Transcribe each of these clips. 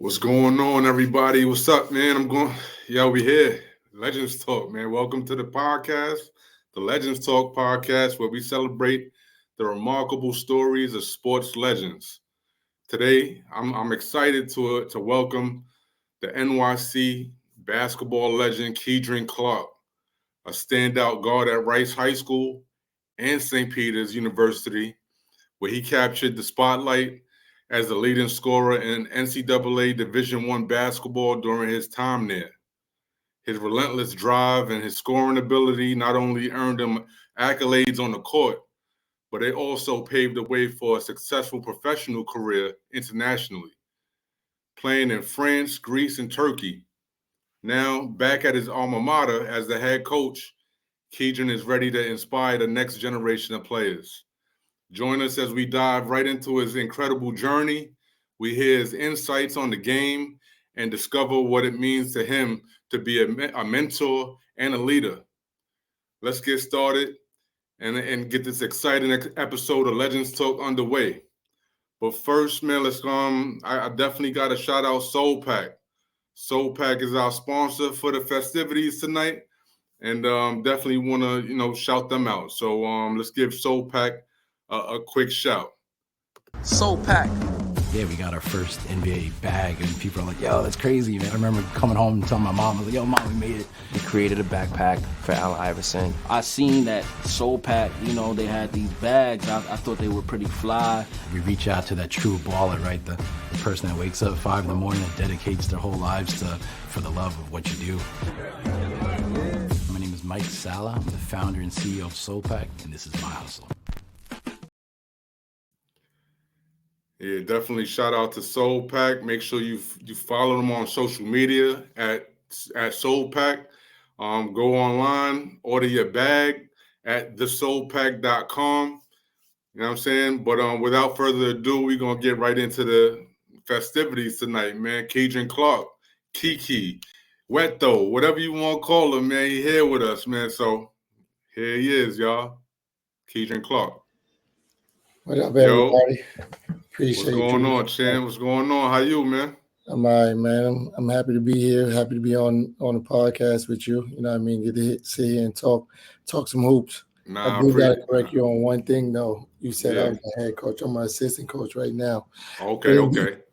What's going on, everybody? What's up, man? We here. Legends Talk, man. Welcome to the podcast, the Legends Talk podcast, where we celebrate the remarkable stories of sports legends. Today, I'm excited to welcome the NYC basketball legend Keydren Clark, a standout guard at Rice High School and St. Peter's University, where he captured the spotlight as the leading scorer in NCAA Division I basketball during his time there. His relentless drive and his scoring ability not only earned him accolades on the court, but it also paved the way for a successful professional career internationally, playing in France, Greece, and Turkey. Now, back at his alma mater as the head coach, Keydren is ready to inspire the next generation of players. Join us as we dive right into his incredible journey. We hear his insights on the game and discover what it means to him to be a mentor and a leader. Let's get started and get this exciting episode of Legends Talk underway. But first, man, I definitely got to shout out Soul Pack. Soul Pack is our sponsor for the festivities tonight, and definitely want to shout them out. So let's give Soul Pack a quick shout. Soul Pack. Yeah, we got our first NBA bag, and people are like, yo, that's crazy, man. I remember coming home and telling my mom, I was like, yo, mom, we made it. We created a backpack for Allen Iverson. I seen that Soul Pack, they had these bags. I thought they were pretty fly. We reach out to that true baller, right? The person that wakes up at 5 in the morning and dedicates their whole lives for the love of what you do. My name is Mike Sala. I'm the founder and CEO of Soul Pack, and this is my hustle. Yeah, definitely shout out to Soul Pack. Make sure you follow them on social media at Soul Pack. Go online, order your bag at thesoulpack.com. You know what I'm saying? But without further ado, we're going to get right into the festivities tonight, man. Keydren Clark, Kiki, Weto, whatever you want to call him, man. He here with us, man. So here he is, y'all. Keydren Clark. What up, everybody? Appreciate What's going on, Chan? What's going on? How you, man? I'm all right, man. I'm happy to be here. Happy to be on the podcast with you. You know what I mean? Get to sit here and talk some hoops. I do got to correct you on one thing, though. You said I was a head coach. I'm an assistant coach right now. Okay.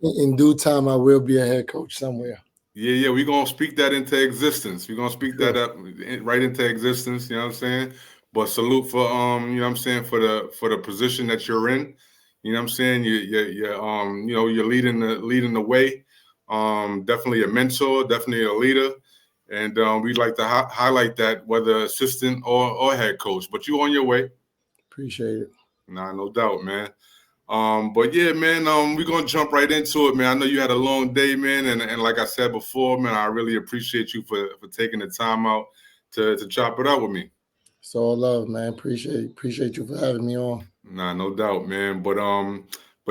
In due time, I will be a head coach somewhere. Yeah. We're going to speak that into existence. We're going to speak that up right into existence. You know what I'm saying? But salute for you know what I'm saying, for the position that you're in. You know what I'm saying? You're leading the way. Definitely a mentor, definitely a leader, and we'd like to highlight that, whether assistant or head coach. But you on your way. Appreciate it. Nah, no doubt, man. But yeah, man, we're gonna jump right into it, man. I know you had a long day, man, and like I said before, man, I really appreciate you for taking the time out to chop it up with me. It's all love, man. Appreciate you for having me on. Nah, no doubt, man. But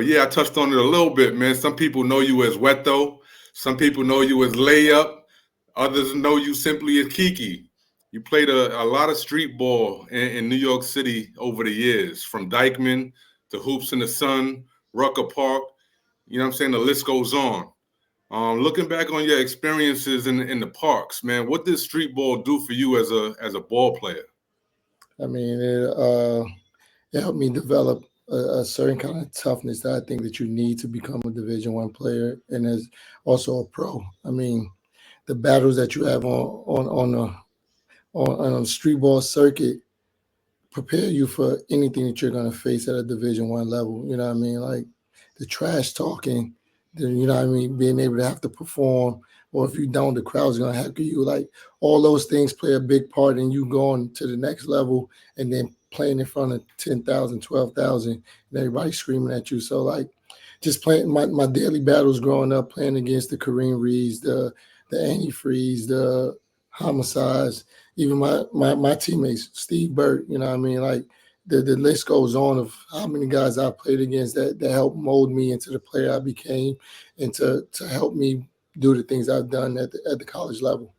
yeah, I touched on it a little bit, man. Some people know you as Weto. Some people know you as Layup. Others know you simply as Kiki. You played a lot of street ball in New York City over the years, from Dykeman to Hoops in the Sun, Rucker Park. You know what I'm saying? The list goes on. Looking back on your experiences in the parks, man, what did street ball do for you as a ball player? I mean, it helped me develop a certain kind of toughness that I think that you need to become a Division I player and as also a pro. I mean, the battles that you have on a street ball circuit prepare you for anything that you're going to face at a Division I level. You know what I mean? Like the trash talking, you know what I mean? Being able to have to perform, or if you don't, the crowd's going to heckle you. Like all those things play a big part in you going to the next level and then playing in front of 10,000, 12,000, and everybody screaming at you. So like just playing my daily battles growing up, playing against the Kareem Reeds, the antifreeze, the homicides, even my teammates, Steve Burt, you know what I mean? Like the list goes on of how many guys I played against that helped mold me into the player I became and to help me do the things I've done at the college level.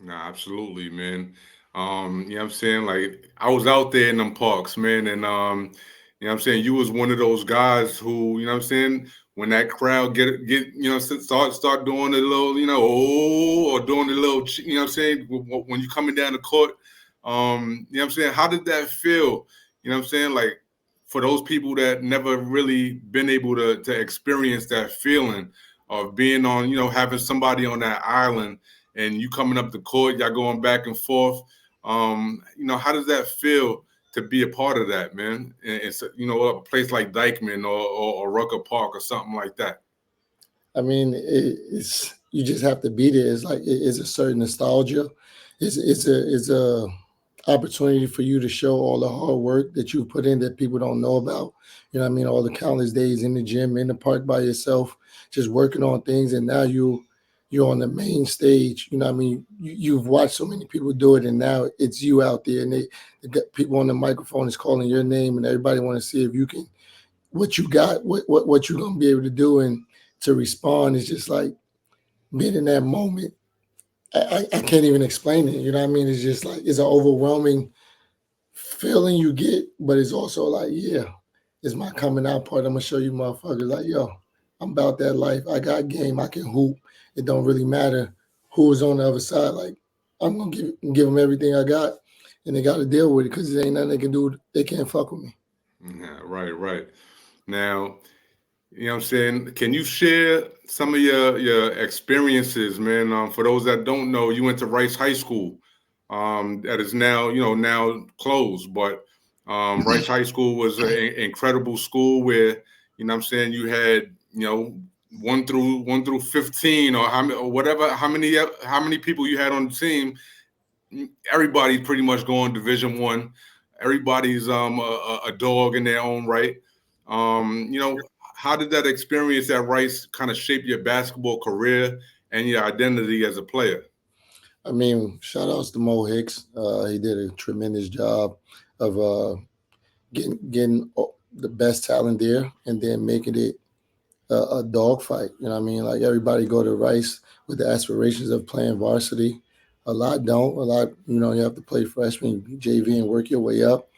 Nah, absolutely, man. You know what I'm saying? Like I was out there in them parks, man, and you know what I'm saying, you was one of those guys who, you know what I'm saying, when that crowd get start doing the little or doing the little what I'm saying, when you coming down the court, what I'm saying, how did that feel? What I'm saying, like, for those people that never really been able to experience that feeling of being on, having somebody on that island and you coming up the court, y'all going back and forth. How does that feel to be a part of that, man? And it's a place like Dykeman or Rucker Park or something like that. I mean, it's you just have to be there. It's like it's a certain nostalgia. It's a opportunity for you to show all the hard work that you put in that people don't know about. You know what I mean? All the countless days in the gym, in the park by yourself, just working on things, and now you're on the main stage. You know what I mean? You've watched so many people do it, and now it's you out there, and they got people on the microphone is calling your name, and everybody want to see if you can what you got, what you're gonna be able to do, and to respond is just like being in that moment. I can't even explain it. You know what I mean? It's just like it's an overwhelming feeling you get, but it's also like, yeah, it's my coming out part. I'm gonna show you motherfuckers like, yo, I'm about that life. I got game. I can hoop. It don't really matter who's on the other side. Like, I'm gonna give them everything I got, and they got to deal with it because there ain't nothing they can do. They can't fuck with me. Yeah, right. Now, what I'm saying? Can you share some of your experiences, man? For those that don't know, you went to Rice High School, that is now now closed. But Rice High School was an incredible school where what I'm saying, you had 1 through 15 or whatever how many people you had on the team. Everybody's pretty much going Division 1. Everybody's a dog in their own right. How did that experience at Rice kind of shape your basketball career and your identity as a player? I mean, shout outs to Mo Hicks. He did a tremendous job of getting the best talent there, and then making it a dogfight. You know what I mean? Like, everybody go to Rice with the aspirations of playing varsity. A lot don't. A lot, you have to play freshman, JV, and work your way up.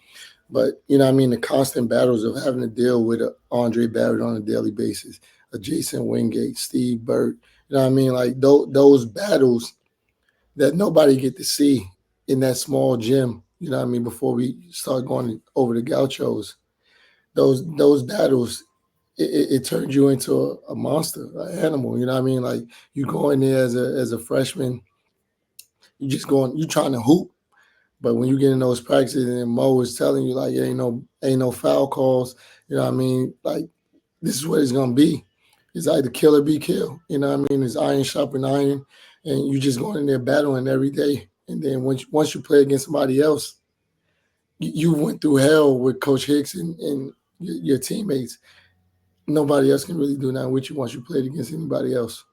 But you know what I mean? The constant battles of having to deal with Andre Barrett on a daily basis, a Jason Wingate, Steve Burt. You know what I mean? Like those battles that nobody get to see in that small gym. You know what I mean? Before we start going over the gauchos, those battles, it turns you into a monster, an animal. You know what I mean? Like, you go in there as a freshman, you trying to hoop, but when you get in those practices and Mo is telling you, like, yeah, ain't no foul calls. You know what I mean? Like, this is what it's gonna be. It's either kill or be killed. You know what I mean? It's iron sharpen iron, and you just going in there battling every day. And then once you play against somebody else, you went through hell with Coach Hicks and your teammates. Nobody else can really do that with you once you played against anybody else.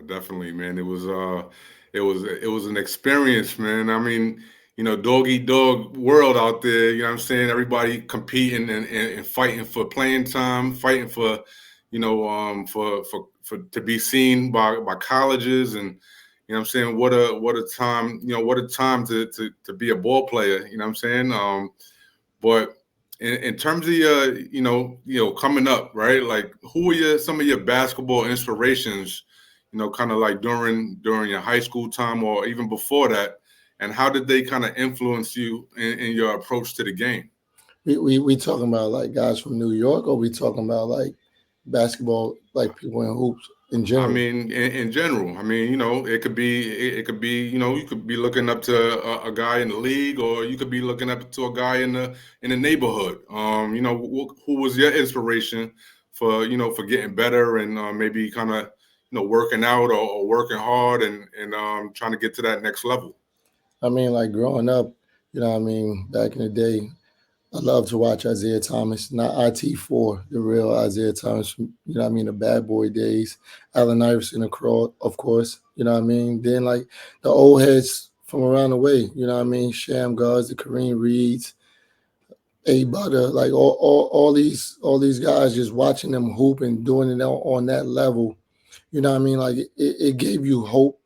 Definitely, man. It was an experience, man. I mean, dog eat dog world out there. You know what I'm saying? Everybody competing and fighting for playing time, fighting for, for to be seen by colleges. And what I'm saying, what a time, what a time to be a ball player. You know what I'm saying? But in terms of your, coming up, right? Like, who are some of your basketball inspirations, kind of like during your high school time or even before that, and how did they kind of influence you in your approach to the game? We talking about like guys from New York, or we talking about like basketball, like people in hoops in I general? mean, in general, I mean, it could be, you could be looking up to a guy in the league, or you could be looking up to a guy in the neighborhood. Who was your inspiration for, for getting better and maybe kind of, working out or working hard and trying to get to that next level? I mean, like, growing up, you know what I mean, back in the day, I love to watch Isaiah Thomas, not IT4, the real Isaiah Thomas, you know what I mean, the bad boy days. Allen Iverson, of course, you know what I mean. Then, like, the old heads from around the way, you know what I mean, Sham Guards, the Kareem Reeds, A Butter, like all these guys, just watching them hoop and doing it on that level. You know what I mean? Like, it gave you hope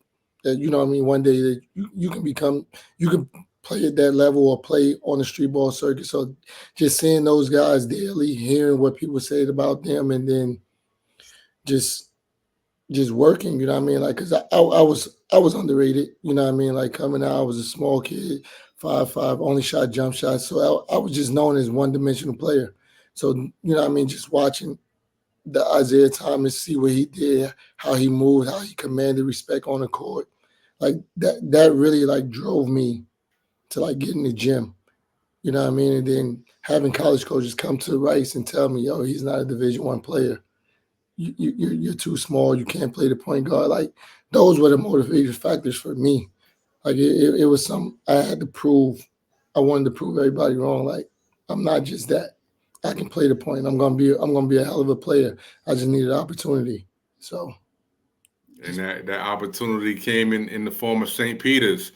that, you know what I mean, one day that you can you can play at that level or play on the street ball circuit. So just seeing those guys daily, hearing what people said about them, and then just working, you know what I mean? Like, cause I was underrated, you know what I mean? Like coming out, I was a small kid, 5'5", only shot jump shots, so I was just known as one dimensional player. So you know what I mean? Just watching the Isaiah Thomas, see what he did, how he moved, how he commanded respect on the court, like that really like drove me to like get in the gym, you know what I mean? And then having college coaches come to Rice and tell me, "Yo, he's not a Division I player. You're too small. You can't play the point guard." Like those were the motivating factors for me. Like it was some I had to prove. I wanted to prove everybody wrong. Like I'm not just that. I can play the point. I'm gonna be a hell of a player. I just needed opportunity. So And just that opportunity came in the form of St. Peter's.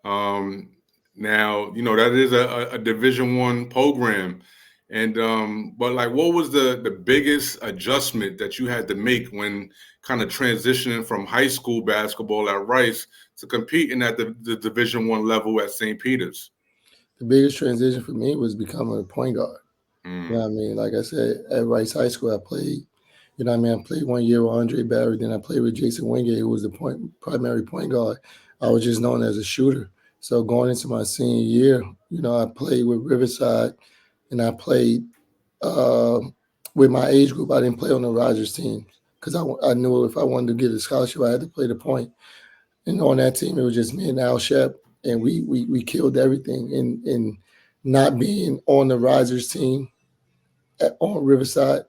Um, Now that is a Division I program, and but like, what was the biggest adjustment that you had to make when kind of transitioning from high school basketball at Rice to competing at the Division I level at St. Peter's? the biggest transition for me was becoming a point guard. You know Mm, what I mean? Like I said, at Rice High School, I played. You know what I mean? I played 1 year with Andre Barry. Then I played with Jason Wingate, who was the primary point guard. I was just known as a shooter. So going into my senior year, I played with Riverside, and I played uh, with my age group. I didn't play on the Rogers team because I knew if I wanted to get a scholarship, I had to play the point. And on that team, it was just me and Al Shep, and we killed everything. And not being on the Risers team on Riverside,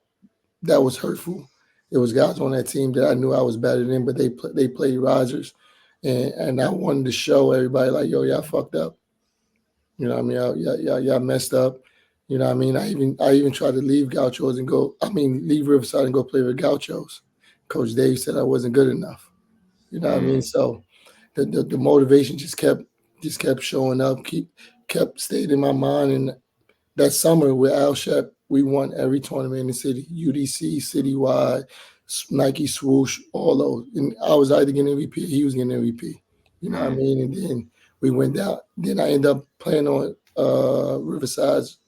that was hurtful. It was guys on that team that I knew I was better than, but they played Risers, and I wanted to show everybody like, yo, y'all fucked up. You know what I mean? Y'all messed up. You know what I mean? I even tried to leave Gauchos and leave Riverside and go play with Gauchos. Coach Dave said I wasn't good enough. You know what I mean? mm, So the motivation just kept showing up, kept stayed in my mind. And that summer with Al Shep, we won every tournament in the city, UDC, citywide, Nike swoosh, all those. And I was either getting MVP or he was getting MVP. You know what I mm. mean? And then we went down. Then I ended up playing on Riverside's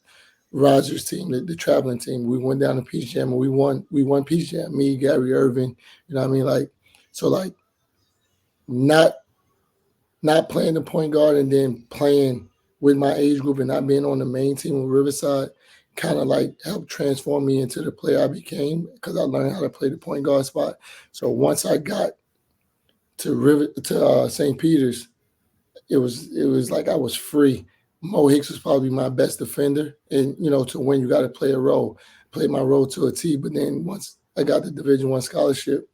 Rogers team, the traveling team. We went down to Peach Jam and we won Peach Jam. Me, Gary Irvin, you know what I mean? Like, so like not playing the point guard and then playing with my age group and not being on the main team with Riverside kind of like helped transform me into the player I became because I learned how to play the point guard spot. So once I got to St. Peter's, it was like I was free. Mo Hicks was probably my best defender, and to win you got to play a role, play my role to a T. But then once I got the Division I scholarship,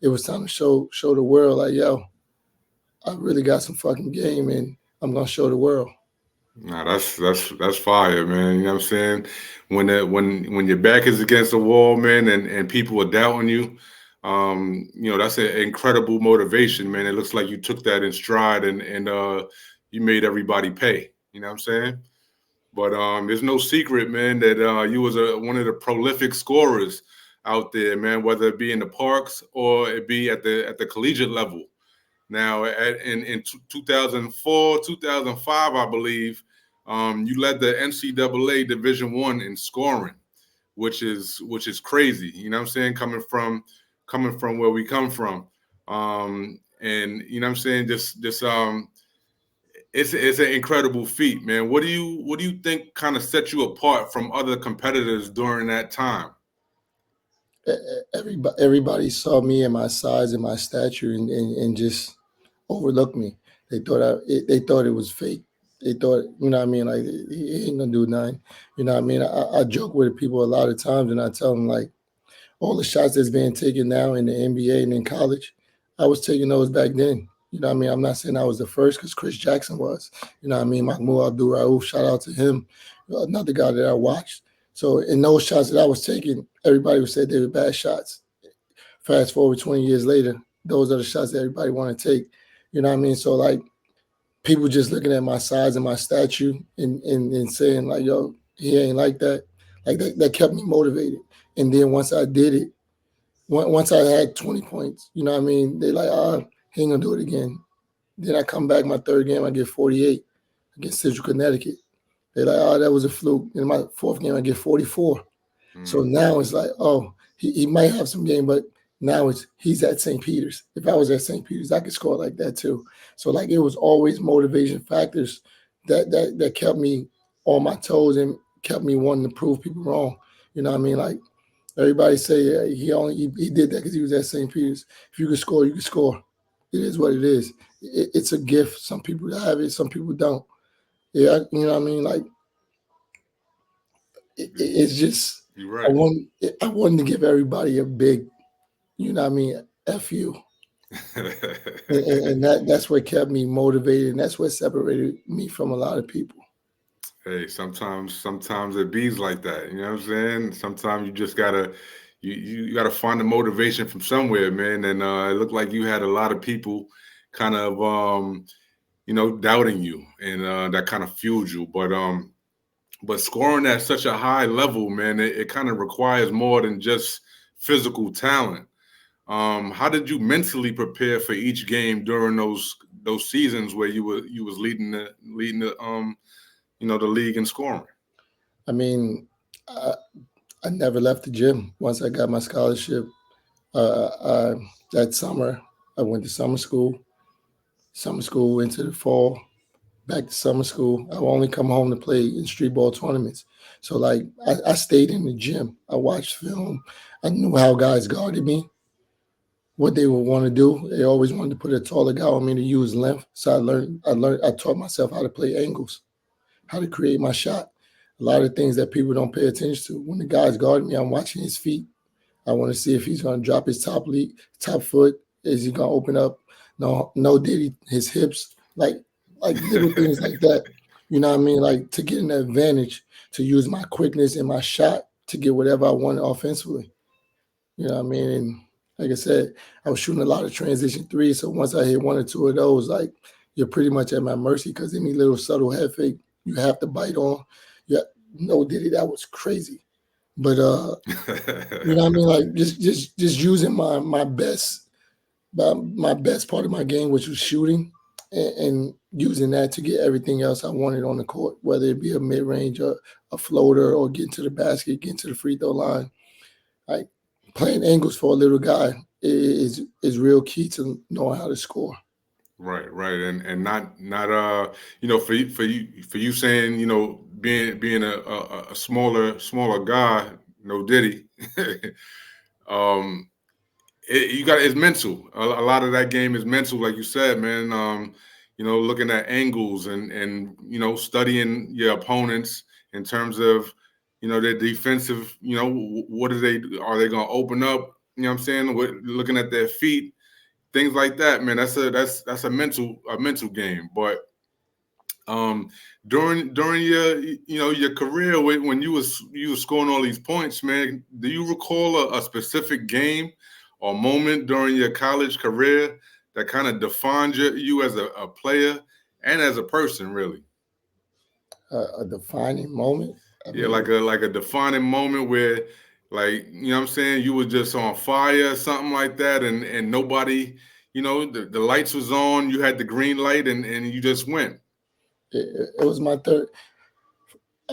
it was time to show the world like, yo, I really got some fucking game, and I'm gonna show the world. Nah, that's fire, man. You know what I'm saying? When your back is against the wall, man, and people are doubting you, that's an incredible motivation, man. It looks like you took that in stride and you made everybody pay. You know what I'm saying? But there's no secret, man, that you was one of the prolific scorers out there, man. Whether it be in the parks or it be at the collegiate level. Now, in 2004, 2005, I believe, you led the NCAA Division I in scoring, which is crazy. You know what I'm saying? Coming from where we come from, and you know what I'm saying. Just it's an incredible feat, man. What do you think kind of set you apart from other competitors during that time? Everybody saw me and my size and my stature and just overlooked me. They thought it was fake. They thought, you know what I mean, like he ain't gonna do nothing. You know what I mean? I joke with people a lot of times and I tell them like all the shots that's being taken now in the NBA and in college, I was taking those back then. You know what I mean? I'm not saying I was the first because Chris Jackson was. You know what I mean? Mahmoud Abdul Rauf, shout out to him, another guy that I watched. So in those shots that I was taking, everybody would say they were bad shots. Fast forward 20 years later, those are the shots that everybody want to take. You know what I mean? So like people just looking at my size and my statue and saying like, yo, he ain't like that. Like that kept me motivated. And then once I did it, once I had 20 points, you know what I mean? They like, he ain't gonna do it again. Then I come back my third game, I get 48 against Central Connecticut. They like, that was a fluke. In my fourth game, I get 44. So Mm, now it's like, he might have some game, but Now he's at St. Peter's. If I was at St. Peter's, I could score like that too. So like it was always motivation factors that kept me on my toes and kept me wanting to prove people wrong. You know what I mean? Like everybody say he did that because he was at St. Peter's. If you can score, you can score. It is what it is. It's a gift. Some people have it, some people don't. Yeah, you know what I mean? Like it's just You're right. I wanted to give everybody a big, you know what I mean, F you. And that's what kept me motivated, and that's what separated me from a lot of people. Hey, sometimes it bees like that. You know what I'm saying? Sometimes you just gotta you gotta find the motivation from somewhere, man. And it looked like you had a lot of people kind of doubting you, and that kind of fueled you. But scoring at such a high level, man, it kind of requires more than just physical talent. How did you mentally prepare for each game during those seasons where you was leading the league in scoring? I mean, I never left the gym once I got my scholarship. That summer, I went to summer school into the fall, back to summer school. I would only come home to play in streetball tournaments. So like I stayed in the gym. I watched film. I knew how guys guarded me, what they would want to do. They always wanted to put a taller guy on me to use length. So I taught myself how to play angles, how to create my shot. A lot of things that people don't pay attention to. When the guy's guarding me, I'm watching his feet. I want to see if he's going to drop his top foot. Is he going to open up? No, did he? His hips, like little things like that. You know what I mean? Like to get an advantage, to use my quickness and my shot to get whatever I wanted offensively. You know what I mean? And like I said, I was shooting a lot of transition threes. So once I hit one or two of those, like you're pretty much at my mercy because any little subtle head fake you have to bite on. Yeah, no Diddy, that was crazy. But you know what I mean? Like just using my best part of my game, which was shooting, and using that to get everything else I wanted on the court, whether it be a mid range or a floater or getting to the basket, getting to the free throw line. Like playing angles for a little guy is real key to knowing how to score. Right, and not for you saying being a smaller guy, no Diddy. um, it's mental. A lot of that game is mental, like you said, man. Looking at angles and studying your opponents in terms of their defensive. What are they going to open up? You know what I'm saying? Looking at their feet, things like that, man. That's a mental game. But during your career when you was scoring all these points, man, do you recall a specific game or moment during your college career that kind of defined you as a player and as a person, really? A defining moment. Yeah, like a defining moment where, like, what I'm saying, you were just on fire, something like that, and nobody, the lights was on, you had the green light, and you just went. It was my third.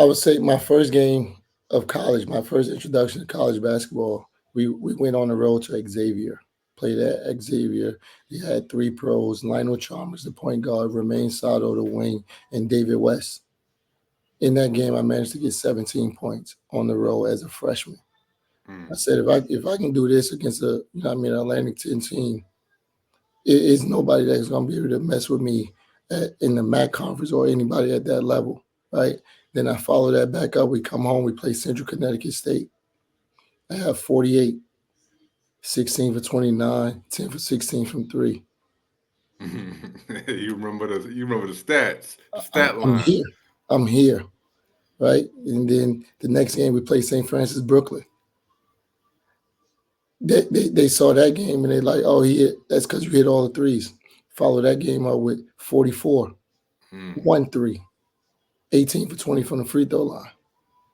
I would say my first game of college, my first introduction to college basketball. We went on the road to Xavier, played at Xavier. He had three pros: Lionel Chalmers, the point guard, Romain Sato, the wing, and David West. In that game, I managed to get 17 points on the road as a freshman. I said, if I can do this against Atlantic 10 team, it is nobody that's going to be able to mess with me in the MAC conference or anybody at that level, right? Then I follow that back up. We come home, we play Central Connecticut State. I have 48, 16 for 29, 10 for 16 from three. You remember the stats, the stat I'm line. I'm here, right? And then the next game we play St. Francis Brooklyn. They saw that game and they're like, oh, that's because you hit all the threes. Follow that game up with 44, 1-3, 18 for 20 from the free throw line.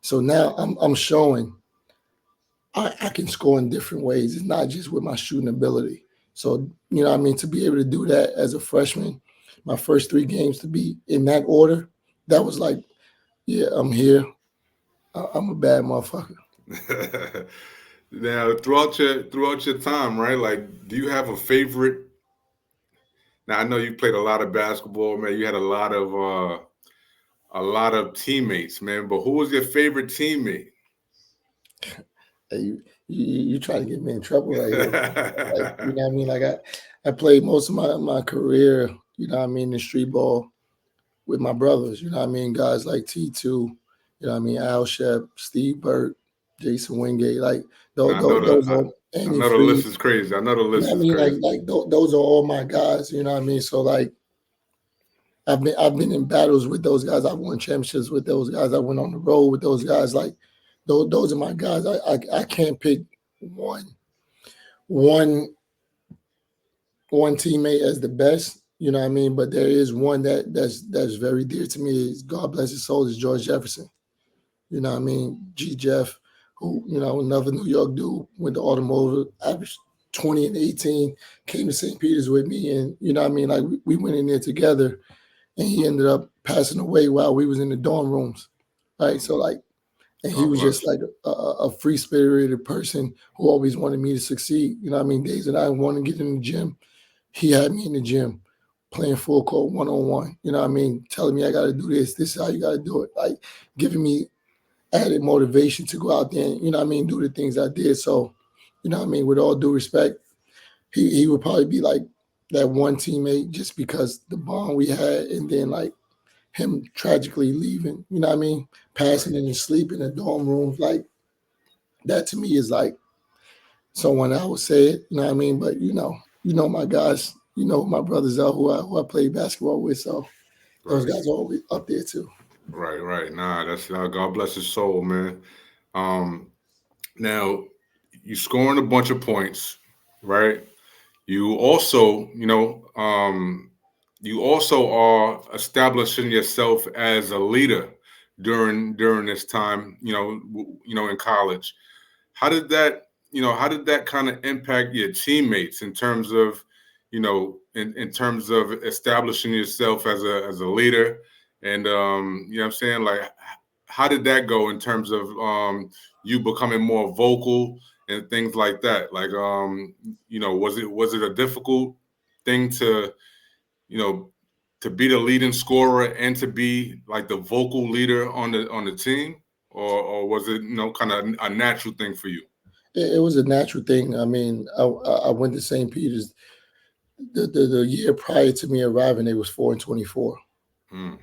So now I'm showing I can score in different ways. It's not just with my shooting ability. So, to be able to do that as a freshman, my first three games to be in that order, that was like, yeah, I'm here. I'm a bad motherfucker. Now, throughout your time, right? Like, do you have a favorite? Now, I know you played a lot of basketball, man. You had a lot of teammates, man. But who was your favorite teammate? Hey, you try to get me in trouble right here. Like, you know what I mean? Like I played most of my career, you know what I mean, in street ball with my brothers, you know what I mean? Guys like T2, you know what I mean, Al Shep, Steve Burt, Jason Wingate, like Now, those are I Andy know the list Freeze. is crazy. I know the You know list what I is mean? crazy. Those are all my guys, you know what I mean? So like I've been in battles with those guys. I've won championships with those guys. I went on the road with those guys. Like those are my guys. I can't pick one one one teammate as the best. You know what I mean? But there is one that's very dear to me. Is God bless his soul is George Jefferson. You know what I mean? G Jeff, who, you know, another New York dude, went to automotive, averaged 20 and 18, came to St. Peter's with me. And, you know what I mean? Like we went in there together and he ended up passing away while we was in the dorm rooms. Right. So like, and he God was just bless. like a free spirited person who always wanted me to succeed. You know what I mean? Days that I wanted to get in the gym, he had me in the gym playing full court 1-on-1. You know what I mean? Telling me I got to do this. This is how you got to do it. Like giving me added motivation to go out there and, you know what I mean, do the things I did. So, you know what I mean, with all due respect, he would probably be like that one teammate just because the bond we had, and then like him tragically leaving, you know what I mean, Right. passing in his sleep in the dorm rooms, like that to me is like someone I would say it, you know what I mean? But you know my guys, you know my brothers are who I played basketball with, so those Right. guys are always up there too. Right. Right. Nah, that's God bless his soul, man. Um, Now, you scoring a bunch of points, right? You also, you also are establishing yourself as a leader during this time, in college. How did that kind of impact your teammates in terms of, in terms of establishing yourself as a leader? And you know what I'm saying? Like, how did that go in terms of you becoming more vocal and things like that? Like, was it a difficult thing to, you know, to be the leading scorer and to be like the vocal leader on the team, or was it, kind of a natural thing for you? It was a natural thing. I mean, I went to St. Peter's the year prior to me arriving. It was 4-24. Hmm.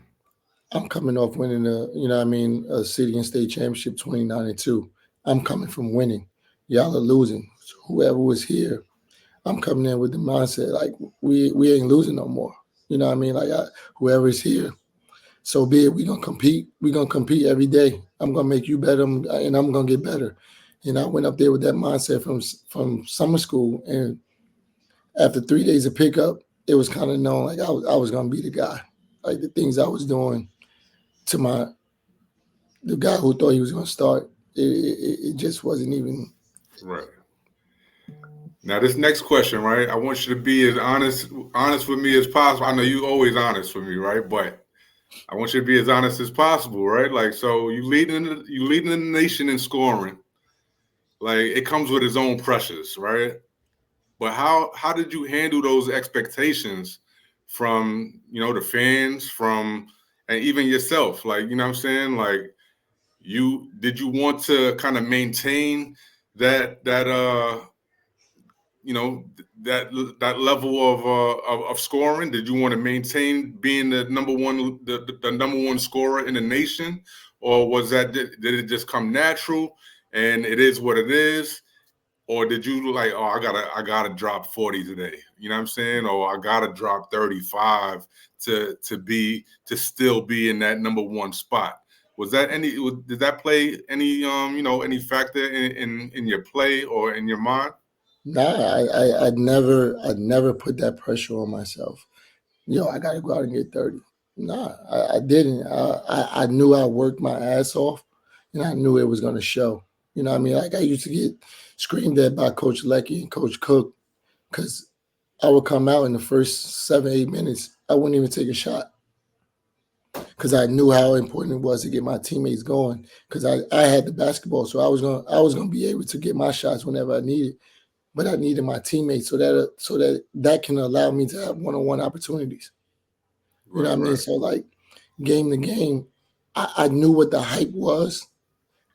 I'm coming off winning you know what I mean, a city and state championship 29-2. I'm coming from winning. Y'all are losing. So whoever was here, I'm coming in with the mindset like we ain't losing no more. You know what I mean? Like whoever's here, so be it. We gonna compete. We gonna compete every day. I'm gonna make you better, and I'm gonna get better. And I went up there with that mindset from summer school, and after 3 days of pickup, it was kind of known like I was gonna be the guy. Like the things I was doing to the guy who thought he was gonna start, it just wasn't even. Right. Now, this next question, right? I want you to be as honest with me as possible. I know you always honest with me, right? But I want you to be as honest as possible, right? Like, so you leading the nation in scoring. Like, it comes with its own pressures, right? But how did you handle those expectations from, the fans, from, and even yourself? Like, you know what I'm saying? Like, you want to kind of maintain that you know that level of scoring? Did you want to maintain being the number one scorer in the nation, or did it just come natural and it is what it is? Or did you like, oh, I gotta drop 40 today? You know what I'm saying? Or I gotta drop 35 to still be in that number one spot. Did that play any any factor in your play or in your mind? Nah, I'd never put that pressure on myself. Yo, I got to go out and get 30. Nah, I didn't. I knew I worked my ass off, and I knew it was going to show. You know what I mean? Like I used to get screamed at by Coach Lecky and Coach Cook because I would come out in the first 7, 8 minutes. I wouldn't even take a shot. because I knew how important it was to get my teammates going. Because I had the basketball, so I was gonna be able to get my shots whenever I needed. But I needed my teammates so that can allow me to have one-on-one opportunities. You know what I mean? Right. So like game to game, I knew what the hype was,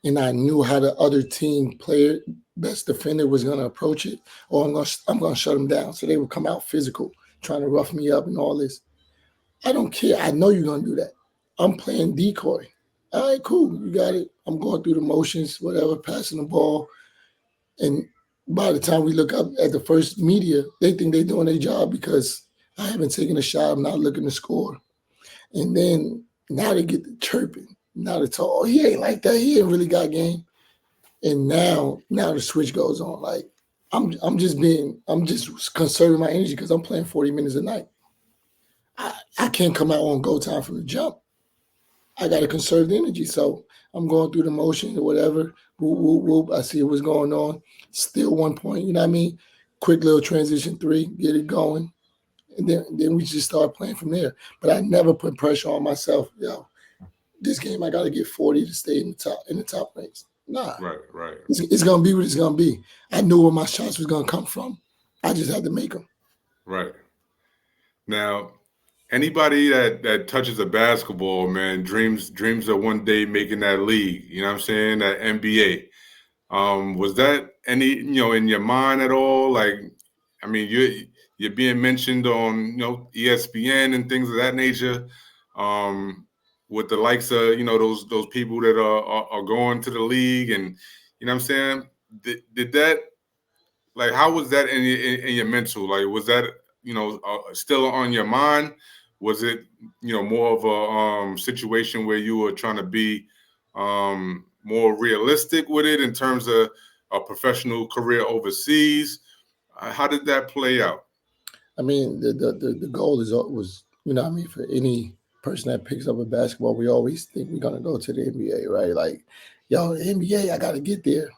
and I knew how the other team player, best defender, was going to approach it, or I'm gonna shut them down. So they would come out physical, trying to rough me up and all this. I don't care. I know you're gonna do that. I'm playing decoy. All right, cool. You got it. I'm going through the motions, whatever, passing the ball. And by the time we look up at the first media, they think they're doing their job because I haven't taken a shot. I'm not looking to score. And then now they get to chirping. Now they talk, oh, he ain't like that. He ain't really got game. And now the switch goes on. Like I'm just conserving my energy because I'm playing 40 minutes a night. I can't come out on go time from the jump. I got to conserve the energy. So I'm going through the motion or whatever. Whoop, whoop, whoop. I see what's going on. Still 1 point. You know what I mean? Quick little transition three, get it going. And then we just start playing from there. But I never put pressure on myself. This game I got to get 40 to stay in the top ranks. Nah. Right. It's going to be what it's going to be. I knew where my shots was going to come from. I just had to make them. Right. Now, anybody that touches a basketball, man, dreams of one day making that league. You know what I'm saying? That NBA. Was that in your mind at all? Like, I mean, you're being mentioned on ESPN and things of that nature. With the likes of those people that are going to the league, and you know what I'm saying? Did that, like, how was that in your mental? Like, was that still on your mind? Was it more of a situation where you were trying to be more realistic with it in terms of a professional career overseas? How did that play out? I mean, the goal was, you know what I mean, for any person that picks up a basketball, we always think we're gonna go to the NBA, right? Like, yo, the NBA, I gotta get there.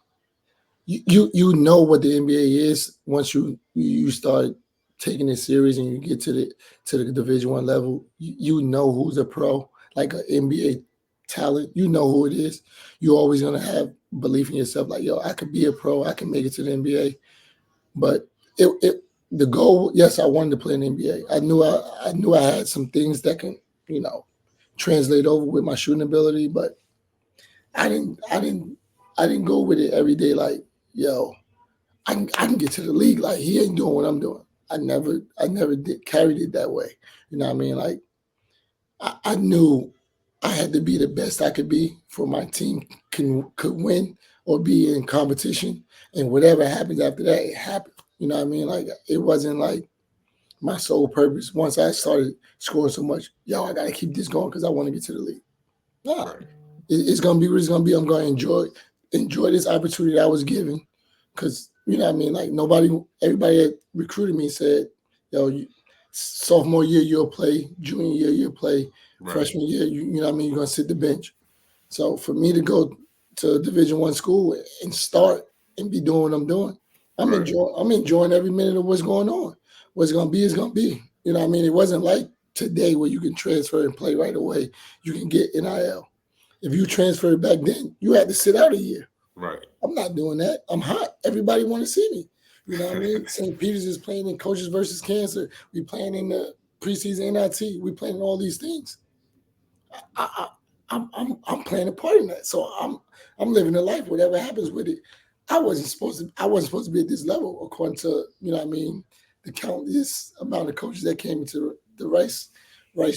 You know what the NBA is once you start taking it serious and you get to the Division I level. You know who's a pro, like an NBA talent. You know who it is. You're always gonna have belief in yourself, like, yo, I could be a pro, I can make it to the NBA. But the goal, yes, I wanted to play in the NBA. I knew I had some things that can, translate over with my shooting ability, but I didn't go with it every day like, yo, I can get to the league. Like, he ain't doing what I'm doing. I never did carried it that way. You know what I mean? Like, I knew I had to be the best I could be for my team could win or be in competition. And whatever happens after that, it happened. You know what I mean? Like, it wasn't like my sole purpose. Once I started scoring so much, yo, I got to keep this going because I want to get to the league. Nah, Right. it's gonna be what it's gonna be. I'm gonna enjoy this opportunity I was given, because you know what I mean. Like, everybody that recruited me said, "Yo, sophomore year you'll play, junior year you'll play, Right. freshman year you know what I mean. You're gonna sit the bench." So for me to go to Division I school and start and be doing what I'm doing, I'm Right. enjoying every minute of what's going on. What's gonna be is gonna be. You know what I mean? It wasn't like today where you can transfer and play right away. You can get NIL. If you transferred back then, you had to sit out a year. Right. I'm not doing that. I'm hot. Everybody want to see me. You know what I mean? St. Peter's is playing in Coaches versus Cancer. We playing in the preseason NIT. We playing in all these things. I'm playing a part in that. So I'm living a life. Whatever happens with it, I wasn't supposed to be at this level according to, you know what I mean, the countless amount of coaches that came into the Rice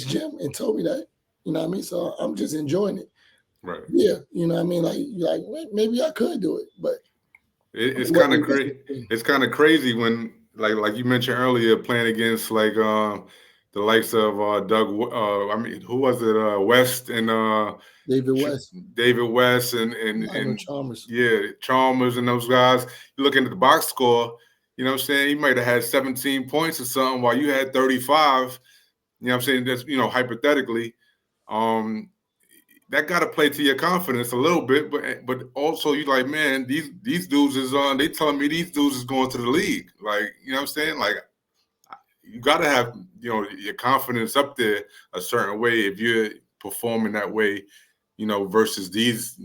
gym and told me that. You know what I mean? So I'm just enjoying it. Right. Yeah, you know what I mean? Like, you're like, well, maybe I could do it, but it's kind of crazy. It's kind of crazy when, like you mentioned earlier, playing against like the likes of Doug. I mean, who was it? West and David West, and Chalmers. yeah, Chalmers and those guys. You looking at the box score, you know what I'm saying? He might have had 17 points or something while you had 35. You know what I'm saying? That's, hypothetically. That got to play to your confidence a little bit, but also you like, man, these dudes is on. They telling me these dudes is going to the league. Like, you know what I'm saying? Like, you got to have your confidence up there a certain way if you're performing that way, versus these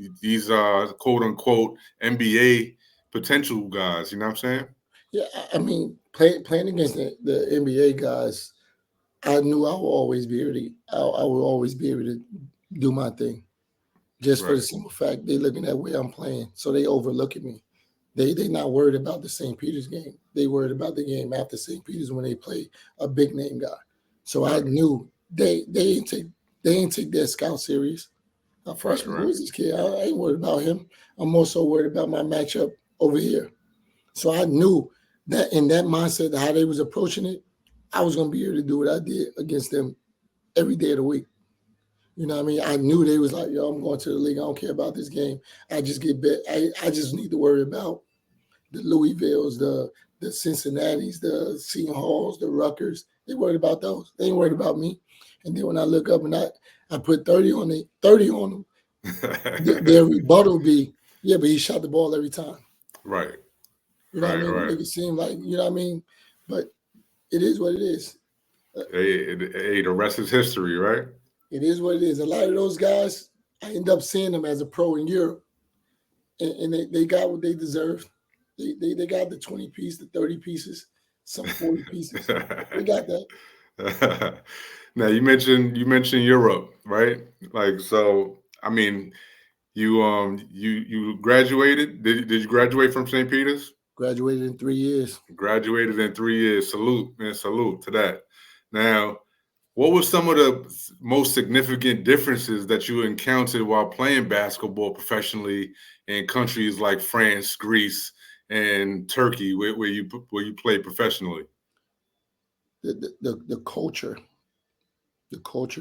quote unquote NBA potential guys. You know what I'm saying? Yeah, I mean, playing against the NBA guys, I knew I would always be able to. I would always be able to do my thing, just for the Right. simple fact they looking at where I'm playing, so they overlooking me. They not worried about the St. Peter's game. They worried about the game after St. Peter's when they play a big name guy. So I Right. knew they ain't take their scout serious. A Right. freshman, who Right. is this kid? I ain't worried about him. I'm more so worried about my matchup over here. So I knew that in that mindset, how they was approaching it, I was gonna be able to do what I did against them every day of the week. You know what I mean? I knew they was like, yo, I'm going to the league. I don't care about this game. I just get bet. I just need to worry about the Louisvilles, the Cincinnatis, the Seton Halls, the Rutgers. They worried about those. They ain't worried about me. And then when I look up and I put 30 on them, their rebuttal be, yeah, but he shot the ball every time. Right. You know what I Right. mean? Right. Make it seem like, you know what I mean? But it is what it is. Hey, the rest is history, right? It is what it is. A lot of those guys, I end up seeing them as a pro in Europe, and they got what they deserved. They got the 20 piece, the 30 pieces, some 40 pieces. They got that. Now you mentioned Europe, right? Like, so I mean, you graduated. Did you graduate from St. Peter's? Graduated in 3 years. Graduated in 3 years. Salute, man. Salute to that. Now, what were some of the most significant differences that you encountered while playing basketball professionally in countries like France, Greece, and Turkey, where you play professionally? The culture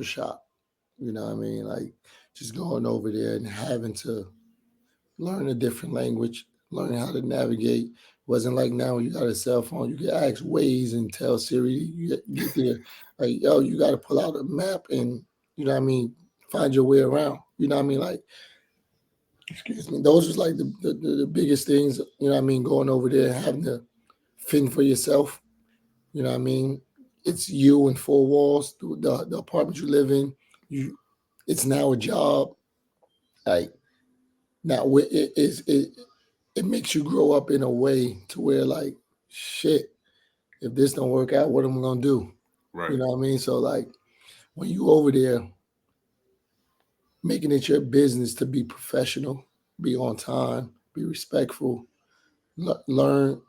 shock. You know what I mean? Like just going over there and having to learn a different language, learning how to navigate. Wasn't like now you got a cell phone, you can ask Waze and tell Siri, get there. Like, yo, you got to pull out a map and, you know what I mean, find your way around. You know what I mean? Like, excuse me, those was like the biggest things, you know what I mean, going over there, having to fend for yourself. You know what I mean? It's you and four walls, the apartment you live in. You, it's now a job. Like, now it makes you grow up in a way to where like shit, if this don't work out, what am I gonna do? You Right. know what I mean? So like when you over there making it your business to be professional, be on time, be respectful, learn,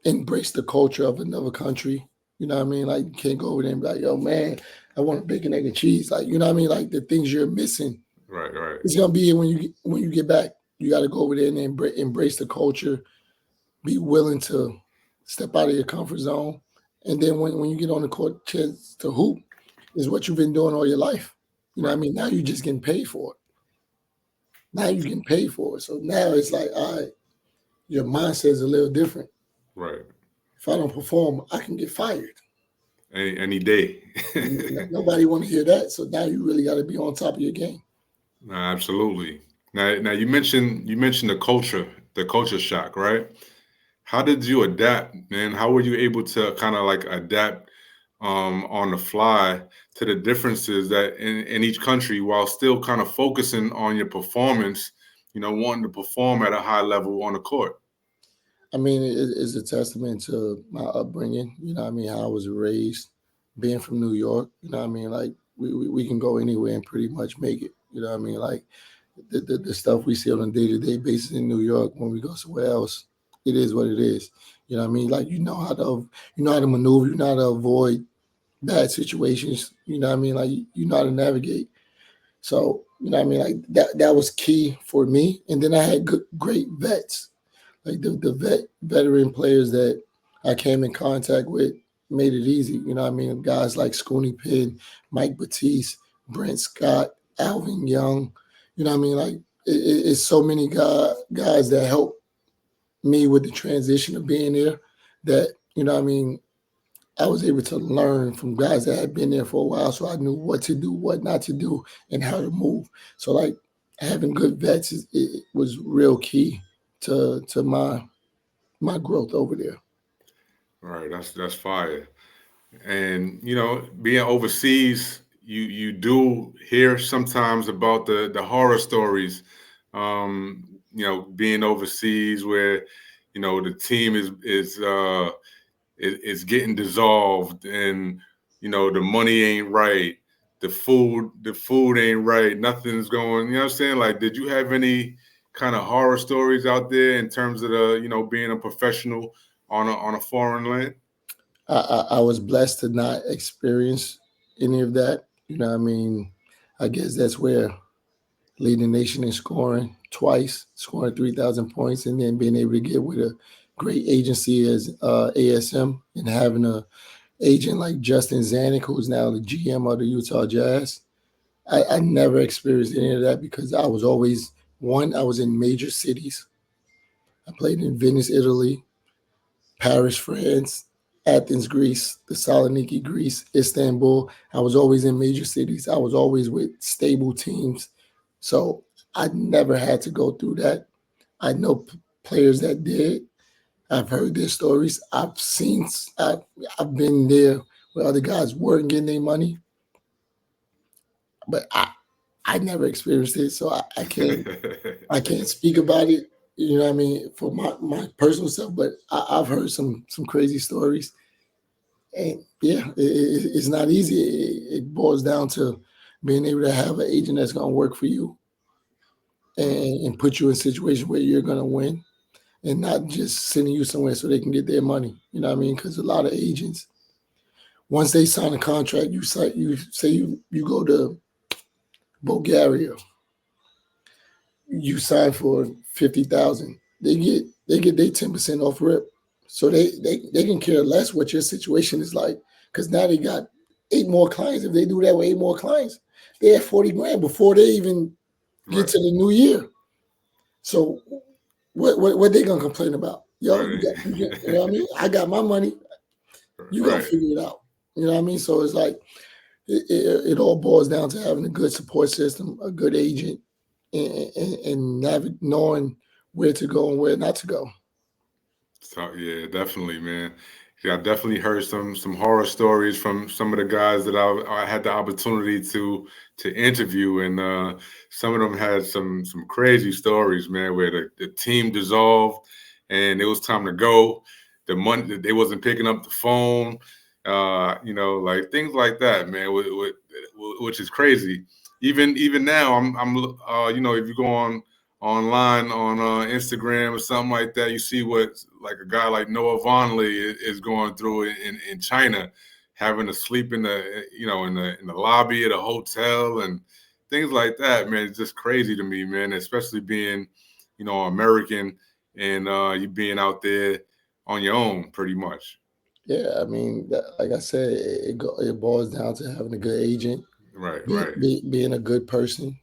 embrace the culture of another country. You know what I mean? Like you can't go over there and be like, yo man, I want a bacon, egg, and cheese. Like, you know what I mean? Like the things you're missing, Right. Right. it's gonna be when you get back. You got to go over there and embrace the culture, be willing to step out of your comfort zone. And then when you get on the court, chance to hoop is what you've been doing all your life. You know what Right. I mean? Now you're just getting paid for it. Now you're getting paid for it. So now it's like, all right, your mindset is a little different. Right. If I don't perform, I can get fired. Any day. Nobody want to hear that. So now you really got to be on top of your game. Absolutely. Now you mentioned the culture shock, right? How did you adapt, man? How were you able to kind of like adapt on the fly to the differences that in each country while still kind of focusing on your performance, wanting to perform at a high level on the court? I mean, it's a testament to my upbringing. You know what I mean? How I was raised, being from New York. You know what I mean? Like we can go anywhere and pretty much make it. You know what I mean? Like the stuff we see on a day-to-day basis in New York, when we go somewhere else, it is what it is. You know what I mean? Like you know how to maneuver, you know how to avoid bad situations. You know what I mean? Like you know how to navigate. So you know what I mean? Like that was key for me. And then I had great vets, like the veteran players that I came in contact with made it easy. You know what I mean? Guys like Scooney Penn, Mike Batiste, Brent Scott, Alvin Young. You know what I mean? Like it's so many guys that help me with the transition of being there, that, you know what I mean, I was able to learn from guys that had been there for a while, so I knew what to do, what not to do, and how to move. So like having good vets it was real key to my growth over there. All right, that's fire. And being overseas, you do hear sometimes about the horror stories, being overseas where, the team is getting dissolved, and the money ain't right, the food ain't right, nothing's going. You know what I'm saying? Like, did you have any kind of horror stories out there in terms of being a professional on a foreign land? I was blessed to not experience any of that. I guess that's where leading the nation in scoring twice, scoring 3,000 points, and then being able to get with a great agency as ASM and having a agent like Justin Zanuck, who's now the GM of the Utah Jazz. I never experienced any of that because I was always I was in major cities. I played in Venice, Italy, Paris, France, Athens, Greece, Thessaloniki, Greece, Istanbul. I was always in major cities. I was always with stable teams. So I never had to go through that. I know players that did. I've heard their stories. I've been there where other guys weren't getting their money, but I never experienced it, so I can't speak about it. You know what I mean, for my personal self. But I've heard some crazy stories, and yeah, it's not easy. It boils down to being able to have an agent that's going to work for you and put you in a situation where you're going to win, and not just sending you somewhere so they can get their money. You know what I mean? Because a lot of agents, once they sign a contract, you say you go to Bulgaria, you sign for 50,000. They get their 10% off rip, so they can care less what your situation is like because now they got 8 more clients. If they do that with 8 more clients, they have 40 grand before they even get Right. to the new year. So what they gonna complain about? Yo, Right. you know what I mean? I got my money. You gonna Right. figure it out. You know what I mean? So it's like it all boils down to having a good support system, a good agent, and knowing where to go and where not to go. So yeah, definitely, man. Yeah, I definitely heard some horror stories from some of the guys that I had the opportunity to interview, and some of them had some crazy stories, man, where the team dissolved and it was time to go. The money they wasn't picking up the phone, like things like that, man, which is crazy. Even now, I'm if you go online on Instagram or something like that, you see what like a guy like Noah Vonleh is going through in China, having to sleep in the lobby at a hotel and things like that. Man, it's just crazy to me, man. Especially being, American, and you being out there on your own, pretty much. Yeah, I mean, like I said, it boils down to having a good agent, Right, right, being a good person.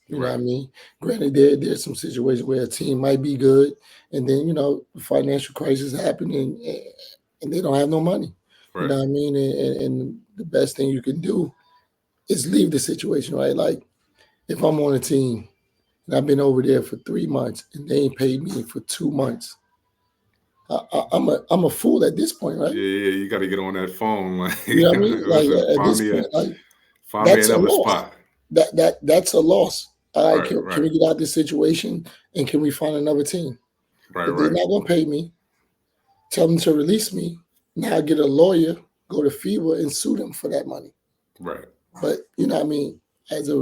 You know what I right, mean? Granted, there's some situations where a team might be good, and then financial crisis happen, and they don't have no money. You right. know what I mean? And the best thing you can do is leave the situation, right? Like if I'm on a team and I've been over there for 3 months and they ain't paid me for 2 months, I'm a fool at this point, right? Yeah, yeah. You got to get on that phone, like, You know what I mean? Like listen, at this point, like find me that's a another loss. spot. That's a loss. All right, Right, can right, we get out this situation and can we find another team? right, If they're right, not gonna pay me, tell them to release me. Now I get a lawyer, go to FIBA and sue them for that money. right. But you know what I mean? As a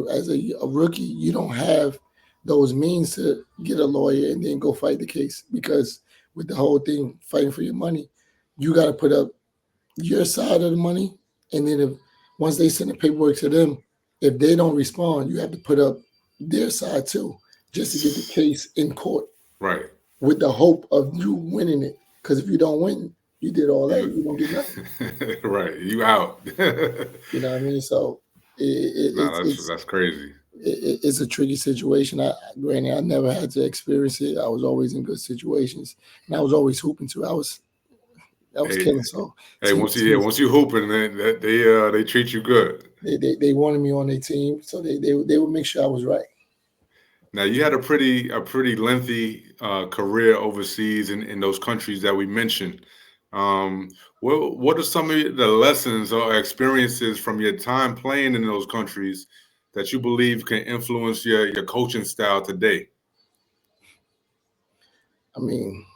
rookie, you don't have those means to get a lawyer and then go fight the case because with the whole thing fighting for your money, you got to put up your side of the money, and then if once they send the paperwork to them, if they don't respond, you have to put up their side too, just to get the case in court Right. with the hope of you winning it. Because if you don't win, you did all that, You you don't get nothing. right. You out. You know what I mean? So Nah, it's that's crazy. it's a tricky situation. Granted, I never had to experience it. I was always in good situations, and I was always hooping too. I was Hey, killing. So hey, once you hooping, they treat you good. they wanted me on their team, so they would make sure I was right. Now you had a pretty lengthy career overseas in those countries that we mentioned. Um, what are some of the lessons or experiences from your time playing in those countries that you believe can influence your coaching style today? I mean,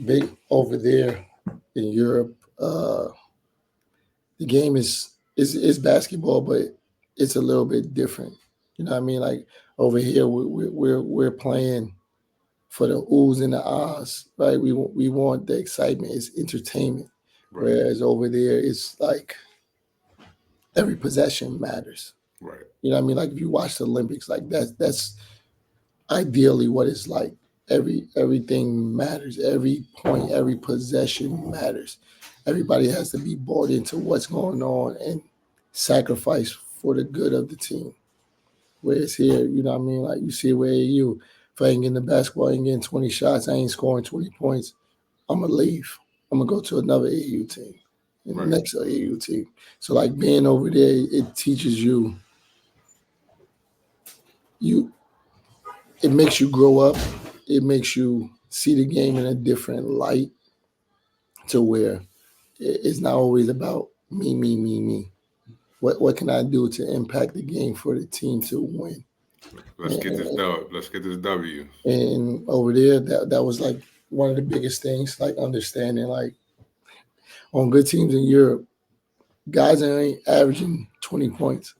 big over there in Europe, the game is basketball, but it's a little bit different. You know what I mean? Like over here, we're playing for the oohs and the ahs, right? We want the excitement. It's entertainment. Right, Whereas over there, it's like every possession matters. right, You know what I mean? Like if you watch the Olympics, like that's ideally what it's like. Everything matters. Every point, every possession matters. Everybody has to be bought into what's going on and sacrifice for the good of the team. Whereas here, you know what I mean? Like you see where you, if I ain't getting the basketball, I ain't getting 20 shots, I ain't scoring 20 points, I'm gonna leave. I'm gonna go to another AU team and the right, next AU team. So like being over there, it teaches you you it makes you grow up. It makes you see the game in a different light to where it's not always about me, me, me, me. What can I do to impact the game for the team to win? let's get this And, dub. Let's get this W. and over there, that was like one of the biggest things, like understanding like on good teams in Europe, guys ain't averaging 20 points.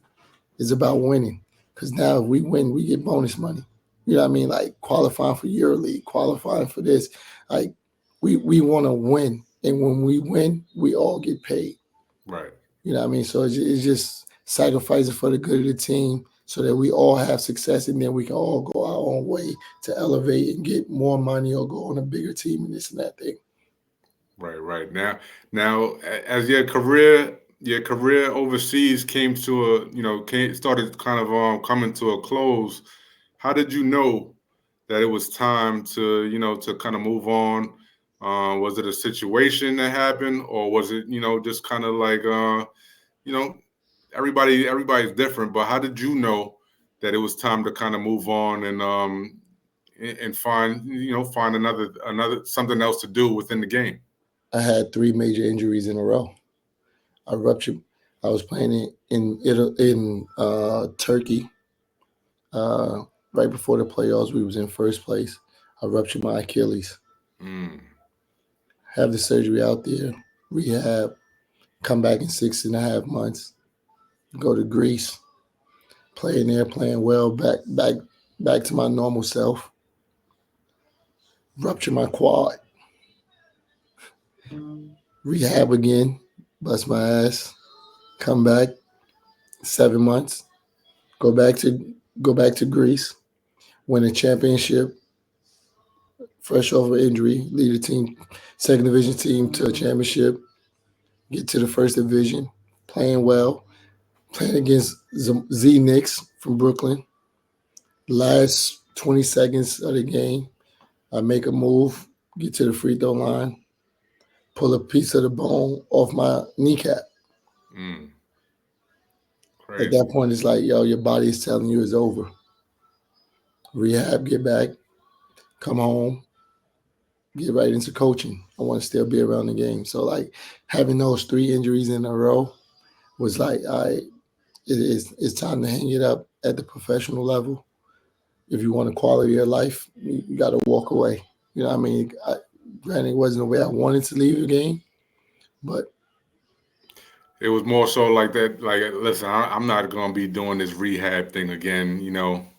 It's about winning. Because now if we win, we get bonus money. You know what I mean? Like qualifying for EuroLeague, qualifying for this. Like we want to win. And when we win, we all get paid. Right. You know what I mean? So it's just sacrificing for the good of the team so that we all have success and then we can all go our own way to elevate and get more money or go on a bigger team and this and that thing. Right, right. Now, as your career overseas came to a, started kind of coming to a close. How did you know that it was time to, to kind of move on? Was it a situation that happened, or was it, just kind of like, you know, everybody's different, but how did you know that it was time to kind of move on and find, find another something else to do within the game? I had three major injuries in a row. I ruptured. I was playing in Turkey uh, right before the playoffs. We was in first place. I ruptured my Achilles. Mm, Have the surgery out there, rehab, come back in 6.5 months, go to Greece, playing there, playing well, back to my normal self. Rupture my quad, rehab again, bust my ass, come back 7 months, go back to go back to Greece, win a championship, fresh off an injury, lead a team, second division team to a championship, get to the first division, playing well, playing against Z Knicks from Brooklyn. Last 20 seconds of the game, I make a move, get to the free throw line, pull a piece of the bone off my kneecap. mm, At crazy. that point, it's like, yo, your body is telling you it's over. Rehab, get back, come home, get right into coaching. I want to still be around the game. So, like, having those three injuries in a row was like, it's time to hang it up at the professional level. If you want a quality of life, you got to walk away. You know what I mean? Granted, it wasn't the way I wanted to leave the game, but It was more so like that. Like, listen, I'm not gonna be doing this rehab thing again.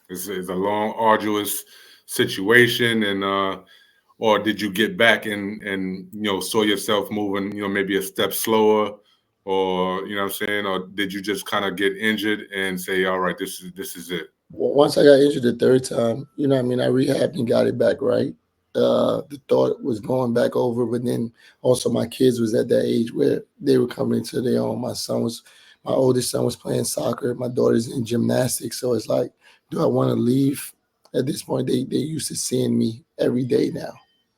It's a long, arduous situation, and or did you get back and saw yourself moving, maybe a step slower, or what I'm saying, or did you just kind of get injured and say, all right, this is it? once I got injured the third time, you know what I mean, I rehabbed and got it back right. The thought was going back over, but then also my kids was at that age where they were coming into their own. My oldest son was playing soccer. My daughter's in gymnastics. So it's like, do I want to leave at this point? They used to seeing me every day now.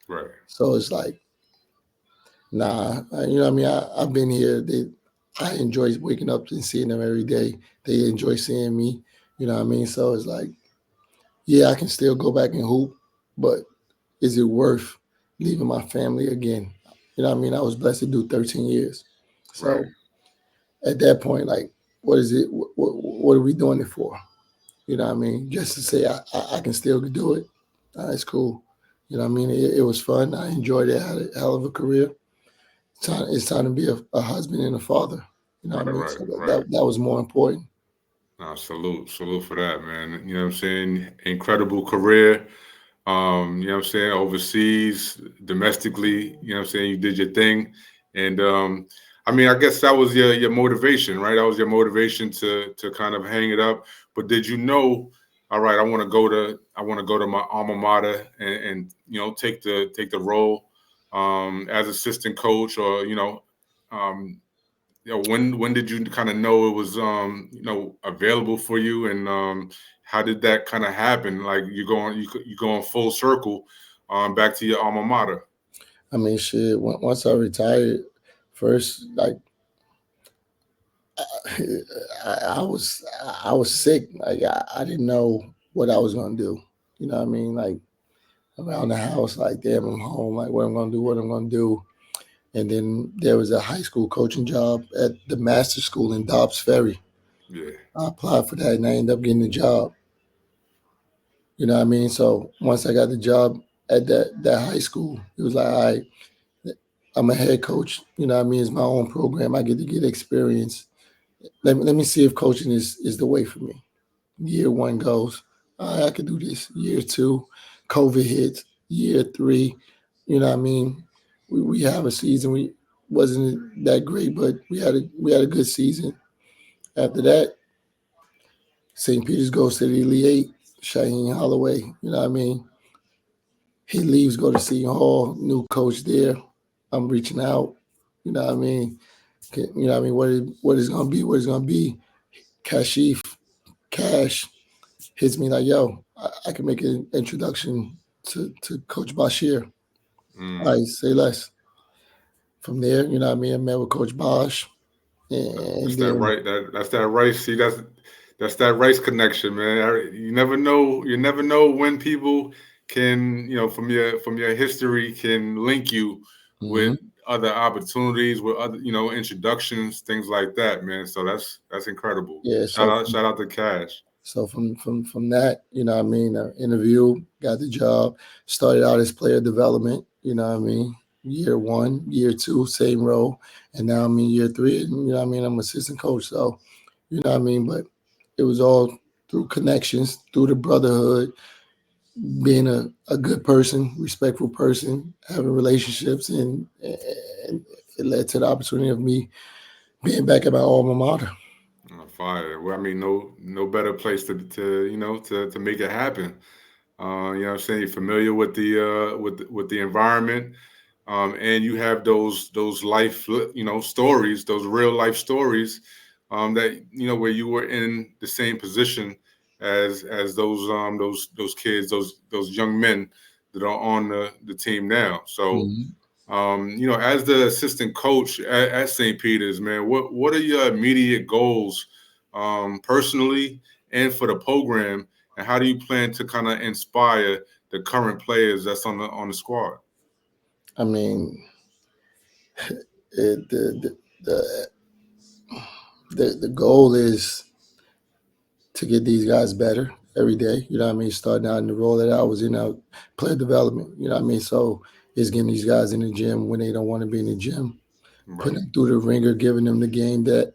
Right. So it's like, nah, you know what I mean? I've been here. I enjoy waking up and seeing them every day. They enjoy seeing me. You know what I mean? So it's like, yeah, I can still go back and hoop, but is it worth leaving my family again? You know what I mean? I was blessed to do 13 years. Right. So at that point, like, what is it? What are we doing it for? You know what I mean? Just to say I can still do it. It's cool. You know what I mean? It was fun. I enjoyed it. I had a hell of a career. It's time to be a husband and a father. You know what I Right. mean? Right. So that, Right. that was more important. Salute for that, man. You know what I'm saying? Incredible career. You know what I'm saying? Overseas, domestically, you know what I'm saying? You did your thing. And I mean, I guess that was your motivation, right? That was your motivation to kind of hang it up. But did you know, all right, I want to go to my alma mater and you know, take the role as assistant coach or, um, when did you kind of know it was available for you, and how did that kind of happen? Like you going full circle back to your alma mater. I mean, shit. Once I retired, first, like, I was I was sick. Like, I didn't know what I was gonna do. You know what I mean? Like, around the house, like, damn, I'm home. Like, what I'm gonna do? What I'm gonna do? And then there was a high school coaching job at the master school in Dobbs Ferry. Yeah. I applied for that and I ended up getting the job. You know what I mean? So once I got the job at that high school, it was like, all right, I'm a head coach. You know what I mean? It's my own program. I get to get experience. Let me see if coaching is the way for me. Year one goes, all right, I could do this. Year two, COVID hits. Year three, you know what I mean? We have a season. We wasn't that great, but we had a good season. After that, St. Peter's goes to the Elite Eight. Shaheen Holloway, you know what I mean? He leaves, go to Seton Hall, new coach there. I'm reaching out, you know what I mean? You know what I mean? What is gonna be? What is gonna be? Kashif Cash hits me like, yo, I can make an introduction to Coach Bashir. Mm. I say less. From there, you know what I mean? I met with Coach Bosch. That's And that then right. That's that rice. See, that's that rice connection, man. You never know. You never know when people can, from your history, can link you with mhm. other opportunities, with other, introductions, things like that, man. So that's incredible. Yeah, Shout out to Cash. so from that, you know what I mean, interview, got the job, started out as player development, you know what I mean? Year one, year two, same role. And now I'm in year three, and you know what I mean, I'm assistant coach. So, you know what I mean, but it was all through connections, through the brotherhood, being a good person, respectful person, having relationships, and it led to the opportunity of me being back at my alma mater. Fire. Well, I mean, no better place to make it happen. You know what I'm saying? You're familiar with the environment, and you have those life stories, those real life stories, that where you were in the same position as those kids, those young men that are on the team now. So Mhm. as the assistant coach at St. Peter's, man, what are your immediate goals, personally and for the program, and how do you plan to kind of inspire the current players that's on the squad? I mean, it, the the goal is to get these guys better every day. You know what I mean? Starting out in the role that I was in, out player development. You know what I mean? So it's getting these guys in the gym when they don't want to be in the gym, Right, putting them through the ringer, giving them the game that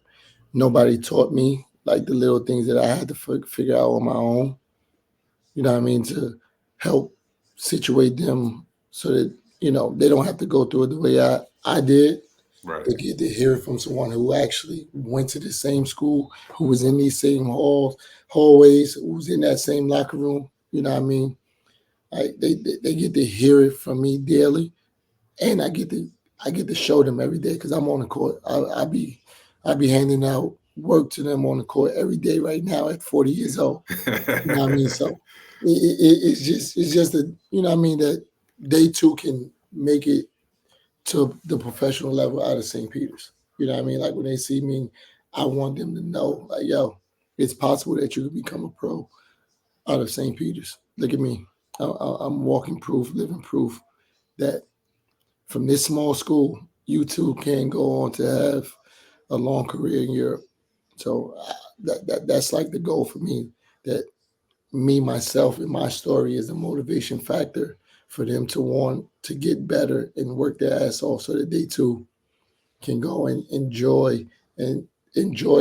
nobody taught me, like the little things that I had to figure out on my own. You know what I mean? To help situate them so that they don't have to go through it the way I did. right, They get to hear it from someone who actually went to the same school, who was in these same hallways, who was in that same locker room. You know what I mean? They get to hear it from me daily, and I get to show them every day because I'm on the court. I be handing out work to them on the court every day right now at 40 years old. You know what I mean? So it's just a you know what I mean that they too can make it to the professional level out of St. Peter's. You know what I mean? Like when they see me, I want them to know, like, yo, it's possible that you can become a pro out of St. Peter's. Look at me. I'm walking proof, living proof that from this small school, you too can go on to have a long career in Europe. So that's like the goal for me. That me myself and my story is a motivation factor for them to want to get better and work their ass off so that they too can go and enjoy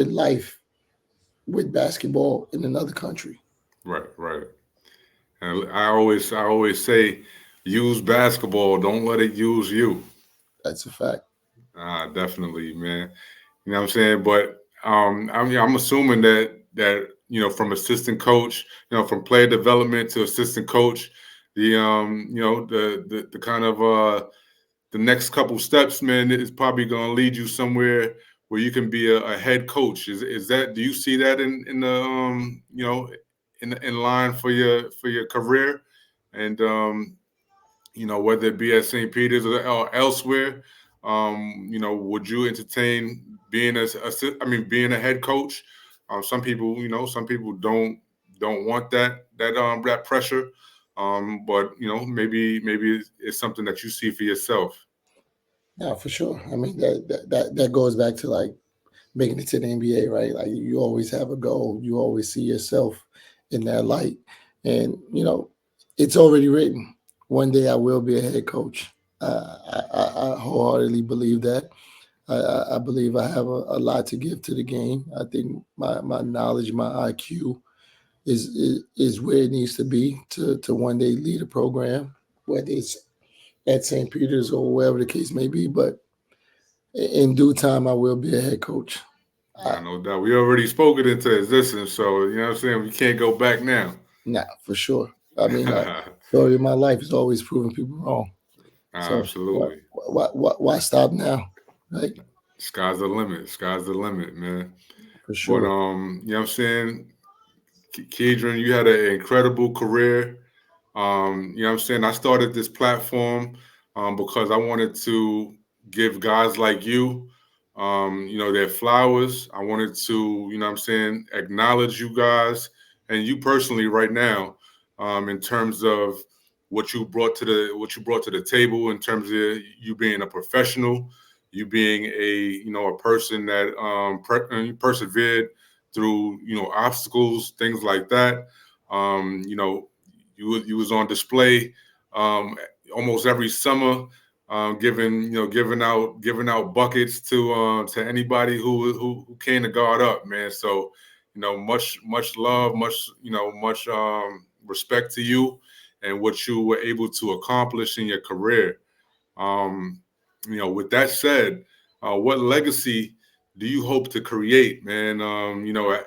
life with basketball in another country. Right, right. And I always say, use basketball. Don't let it use you. That's a fact. Definitely, man. You know what I'm saying? But I'm assuming that from assistant coach, from player development to assistant coach, the kind of the next couple steps, man, is probably going to lead you somewhere where you can be a head coach. Is that? Do you see that in the in line for your career, and whether it be at St. Peter's or elsewhere? Would you entertain being being a head coach? Some people don't want that pressure. But maybe it's something that you see for yourself. Yeah, for sure. I mean that goes back to like making it to the NBA, right? Like you always have a goal. You always see yourself in that light, and it's already written. One day I will be a head coach. I wholeheartedly believe that. I believe I have a lot to give to the game. I think my knowledge, my IQ is where it needs to be to one day lead a program, whether it's at St. Peter's or wherever the case may be. But in due time, I will be a head coach. No doubt. We already spoke it into existence, so you know what I'm saying. We can't go back now. Nah, for sure. I mean, story of my life is always proving people wrong. So Absolutely. why stop now, right? Sky's the limit. Sky's the limit, man. For But sure. you know what I'm saying, Keydren, you had an incredible career. You know what I'm saying? I started this platform because I wanted to give guys like you, their flowers. I wanted to, you know what I'm saying, acknowledge you guys and you personally right now, in terms of what you brought to the table in terms of you being a professional, you being a person that persevered through obstacles, things like that. You know, you was on display um, almost every summer, giving out buckets to anybody who came to guard up, man. So much love, much respect to you and what you were able to accomplish in your career. Um, with that said, what legacy do you hope to create, man?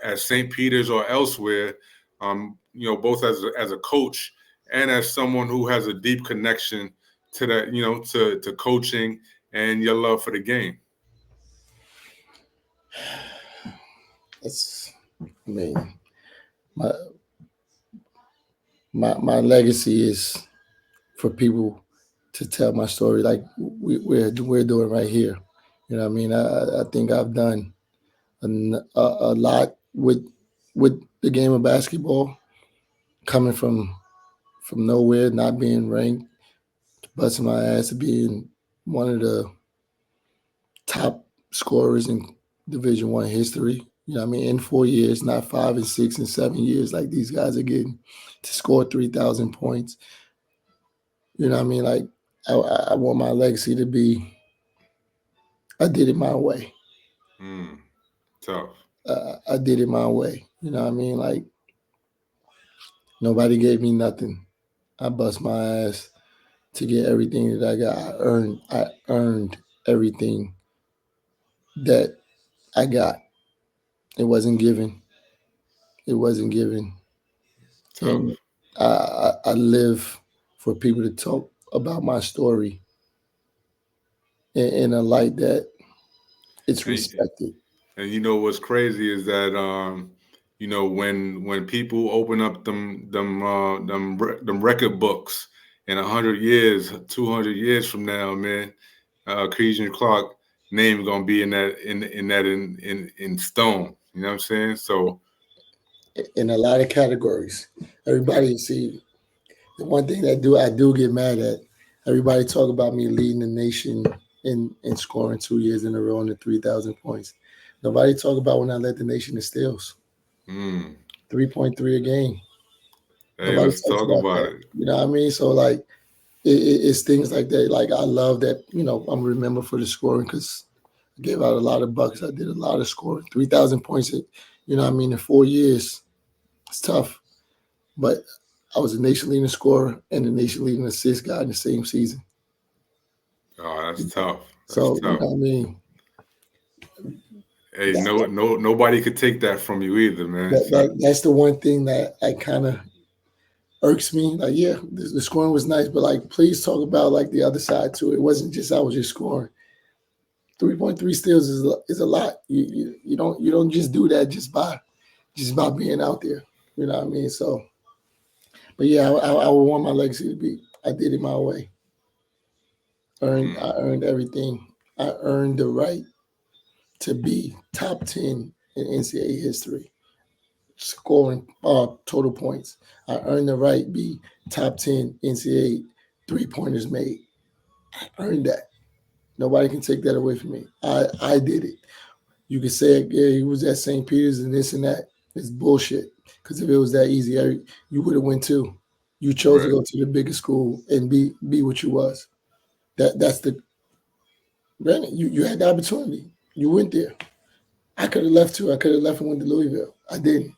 At St. Peter's or elsewhere, both as a coach and as someone who has a deep connection to that, to coaching and your love for the game. It's, I mean, my my legacy is for people to tell my story like we're doing right here. You know what I mean? I think I've done a lot with the game of basketball, coming from nowhere, not being ranked, busting my ass to being one of the top scorers in Division One history. You know what I mean? In 4 years, not 5 and 6 and 7 years like these guys are getting, to score 3,000 points. You know what I mean? Like I want my legacy to be, I did it my way. Tough. I did it my way. You know what I mean? Like nobody gave me nothing. I bust my ass to get everything that I got. I earned everything that I got. It wasn't given. It wasn't given. And Tough. I live for people to talk about my story in a light that it's And, respected. and what's crazy is that when people open up them record books in 100 years, 200 years from now, man, Keydren Clark name gonna be in stone. You know what I'm saying? So In a lot of categories. Everybody see the one thing that I do get mad at. Everybody talk about me leading the nation in scoring 2 years in a row under 3,000 points. Nobody talk about when I led the nation in steals, Mm. 3.3 a game. Hey, Nobody let's talks talk about about that. it. You know what I mean? So like it's things like that. Like I love that. I'm remembered for the scoring because I gave out a lot of bucks. I did a lot of scoring. 3,000 points. In 4 years, it's tough. But I was a nation leading scorer and a nation leading assist guy in the same season. Oh, that's tough. That's So tough. Hey, that, nobody could take that from you either, man. So that's the one thing that I kind of irks me. Like, yeah, the scoring was nice, but like, please talk about like the other side too. It wasn't just I was just scoring. 3.3 steals is a lot. You don't just do that just by being out there. You know what I mean? So, but yeah, I would want my legacy to be. I did it my way. I earned everything. I earned the right to be top 10 in NCAA history, scoring total points. I earned the right to be top 10 NCAA 3-pointers made. I earned that. Nobody can take that away from me. I did it. You could say, yeah, he was at St. Peter's and this and that. It's bullshit. Because if it was that easy, you would have went too. You chose to right, go to the bigger school and be what you was. That's the granted. You had the opportunity. You went there. I could have left too. I could have left and went to Louisville. I didn't.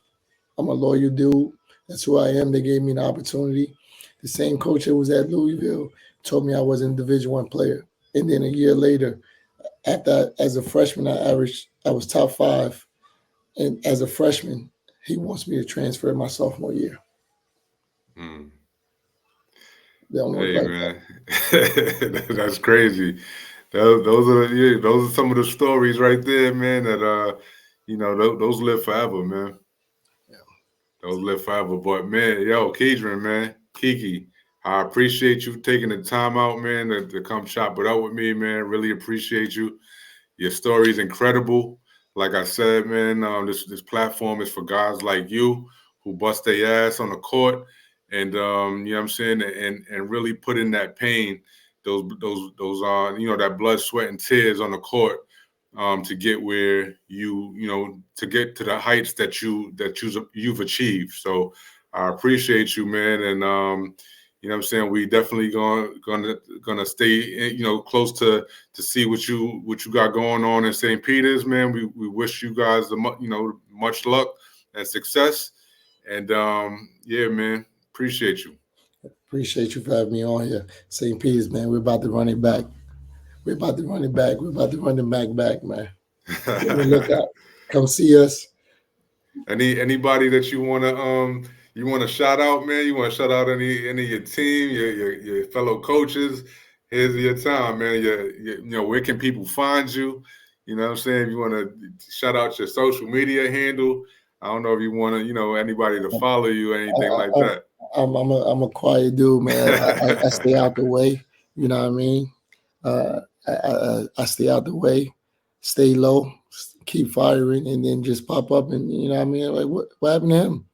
I'm a loyal dude. That's who I am. They gave me an opportunity. The same coach that was at Louisville told me I wasn't a Division I player. And then a year later, as a freshman, I was top 5. And as a freshman, he wants me to transfer my sophomore year. mm. They don't work Hey, like that. man, that's crazy. Those are some of the stories right there, man. That those live forever, man. Those live forever. But man, yo, Keydren, man, Kiki, I appreciate you taking the time out, man, to come chop it out with me, man. Really appreciate you. Your story is incredible. Like I said, man, this platform is for guys like you who bust their ass on the court, and you know what I'm saying, and really put in that pain, those that blood, sweat, and tears on the court, to get where to get to the heights you've achieved. So I appreciate you, man, and you know what I'm saying, we definitely gonna stay close to see what you got going on in St. Peter's, man. We wish you guys much luck and success, and yeah, man, appreciate you. Appreciate you for having me on here. St. Peter's, man, we're about to run it back. We're about to run it back. We're about to run the back, man. Be on the lookout. Come see us. Anybody that you wanna shout out, man? You wanna shout out any of your team, your fellow coaches? Here's your time, man. Where can people find you? You know what I'm saying? If you want to shout out your social media handle, I don't know if you want to, anybody to follow you or anything like I, that. I'm a quiet dude, man. I stay out the way. You know what I mean? I stay out the way, stay low, keep firing, and then just pop up. And you know what I mean? Like, what happened to him?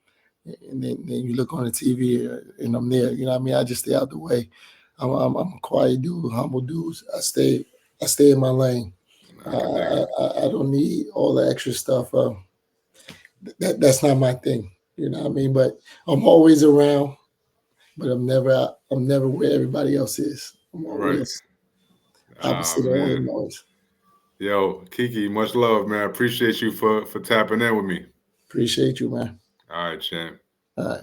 And then you look on the TV and I'm there. You know what I mean? I just stay out the way. I'm a quiet dude, humble dude. I stay in my lane. I can dig it. I don't need all the extra stuff. That's not my thing. You know what I mean? But I'm always around, but I'm never where everybody else is. I'm Right. always Ah, opposite of all the man. noise. Yo, Kiki, much love, man. Appreciate you for tapping in with me. Appreciate you, man. All right, champ. All right.